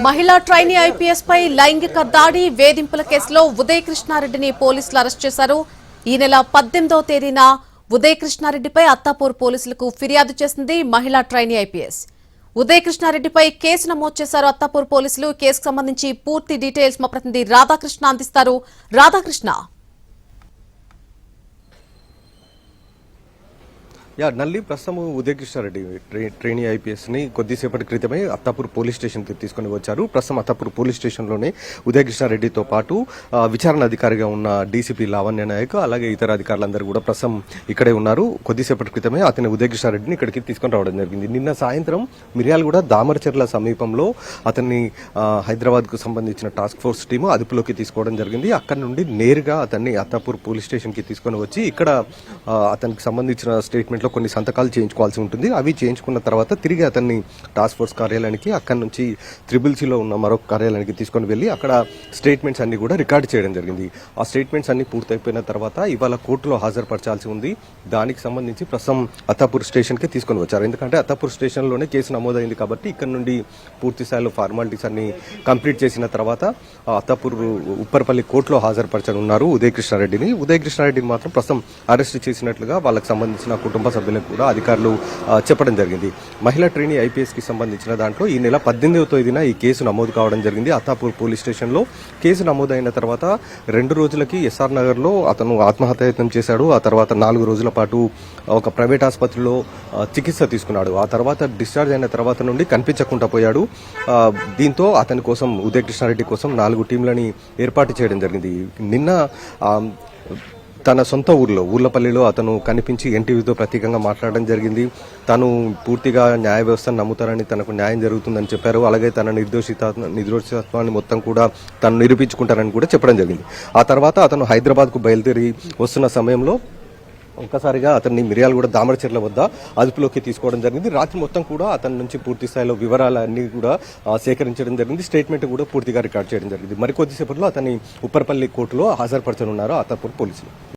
మహిళా trainee IPS పై లైంగిక దాడి వేధింపుల కేసులో ఉదయ్ కృష్ణారెడ్డిని పోలీసులు అరెస్ట్ చేశారు. ఈ నెల 18వ తేదీన ఉదయ్ కృష్ణారెడ్డిపై అత్తాపూర్ పోలీసులకు ఫిర్యాదు చేసింది మహిళా ట్రైనీ ఐపీఎస్. ఉదయ్ కృష్ణారెడ్డిపై కేసు నమోదు చేశారు అత్తాపూర్ పోలీసులు. కేసుకు సంబంధించి పూర్తి డీటెయిల్స్ మా ప్రతినిధి రాధాకృష్ణ అందిస్తారు. రాధాకృష్ణ, నల్లి ప్రస్తుతం ఉదయ్ కృష్ణారెడ్డి ట్రైనీ ఐపీఎస్ ని కొద్దిసేపటి క్రితమే అత్తాపూర్ పోలీస్ స్టేషన్ కి తీసుకుని వచ్చారు. ప్రస్తుతం అత్తాపూర్ పోలీస్ స్టేషన్ లోనే ఉదయ్ కృష్ణారెడ్డితో పాటు విచారణ అధికారిగా ఉన్న డీసీపీ లావణ్య నాయక్ అలాగే ఇతర అధికారులందరూ కూడా ప్రస్తుతం ఇక్కడే ఉన్నారు. కొద్దిసేపటి క్రితమే అతని ఉదయ్ కృష్ణారెడ్డిని ఇక్కడికి తీసుకుని రావడం జరిగింది. నిన్న సాయంత్రం మిర్యాలగూడ దామరచెర్ల సమీపంలో అతన్ని హైదరాబాద్ కు సంబంధించిన టాస్క్ ఫోర్స్ టీము అదుపులోకి తీసుకోవడం జరిగింది. అక్కడి నుండి నేరుగా అతన్ని అత్తాపూర్ పోలీస్ స్టేషన్ కి తీసుకుని వచ్చి ఇక్కడ అతనికి సంబంధించిన స్టేట్మెంట్ కొన్ని సంతకాలు చేయించుకోవాల్సి ఉంటుంది. అవి చేయించుకున్న తర్వాత తిరిగి అతన్ని టాస్క్ ఫోర్స్ కార్యాలయానికి అక్కడి నుంచి త్రిబుల్సీలో ఉన్న మరొక కార్యాలయానికి తీసుకొని వెళ్లి అక్కడ స్టేట్మెంట్స్ అన్ని కూడా రికార్డు చేయడం జరిగింది. ఆ స్టేట్మెంట్స్ అన్ని పూర్తయిపోయిన తర్వాత ఇవాళ కోర్టులో హాజరుపరచాల్సి ఉంది. దానికి సంబంధించి ప్రస్తుతం అత్తాపూర్ స్టేషన్ కి తీసుకొని వచ్చారు. ఎందుకంటే అత్తాపూర్ స్టేషన్ లోనే కేసు నమోదైంది కాబట్టి ఇక్కడ నుండి పూర్తి స్థాయిలో ఫార్మాలిటీస్ అన్ని కంప్లీట్ చేసిన తర్వాత అత్తాపూర్ ఉప్పర్పల్లి కోర్టులో హాజరుపరచనున్నారు ఉదయ్ కృష్ణారెడ్డిని. ఉదయ్ కృష్ణారెడ్డిని మాత్రం ప్రస్తుతం అరెస్ట్ చేసినట్లుగా వాళ్ళకి సంబంధించిన కుటుంబ సభ్యులకు కూడా అధికారులు చెప్పడం జరిగింది. మహిళా ట్రైనీ ఐపీఎస్ కి సంబంధించిన దాంట్లో ఈ నెల 18వ తేదీన ఈ కేసు నమోదు కావడం జరిగింది అత్తాపూర్ పోలీస్ స్టేషన్ లో. కేసు నమోదైన తర్వాత 2 రోజులకి ఎస్ఆర్ నగర్ లో అతను ఆత్మహత్యాయత్నం చేశాడు. ఆ తర్వాత 4 రోజుల పాటు ఒక ప్రైవేట్ ఆసుపత్రిలో చికిత్స తీసుకున్నాడు. ఆ తర్వాత డిశ్చార్జ్ అయిన తర్వాత నుండి కనిపించకుండా పోయాడు. దీంతో అతని కోసం ఉదయ్ కృష్ణారెడ్డి కోసం 4 టీంలని ఏర్పాటు చేయడం జరిగింది. నిన్న తన సొంత ఊర్లపల్లిలో అతను కనిపించి ఎన్టీవీతో ప్రత్యేకంగా మాట్లాడడం జరిగింది. తను పూర్తిగా న్యాయ వ్యవస్థను నమ్ముతారని, తనకు న్యాయం జరుగుతుందని చెప్పారు. అలాగే తన నిర్దోషిత్వాన్ని మొత్తం కూడా తను నిరూపించుకుంటారని కూడా చెప్పడం జరిగింది. ఆ తర్వాత అతను హైదరాబాద్కు బయలుదేరి వస్తున్న సమయంలో ఒక్కసారిగా అతన్ని మిర్యాలగూడ దామరచెర్ల వద్ద అదుపులోకి తీసుకోవడం జరిగింది. రాత్రి మొత్తం కూడా అతని నుంచి పూర్తి స్థాయిలో వివరాలన్నీ కూడా సేకరించడం జరిగింది. స్టేట్మెంట్ కూడా పూర్తిగా రికార్డ్ చేయడం జరిగింది. మరికొద్దిసేపట్లో అతన్ని ఉప్పర్పల్లి కోర్టులో హాజరుపరచనున్నారు అత్తాపూర్ పోలీసులు.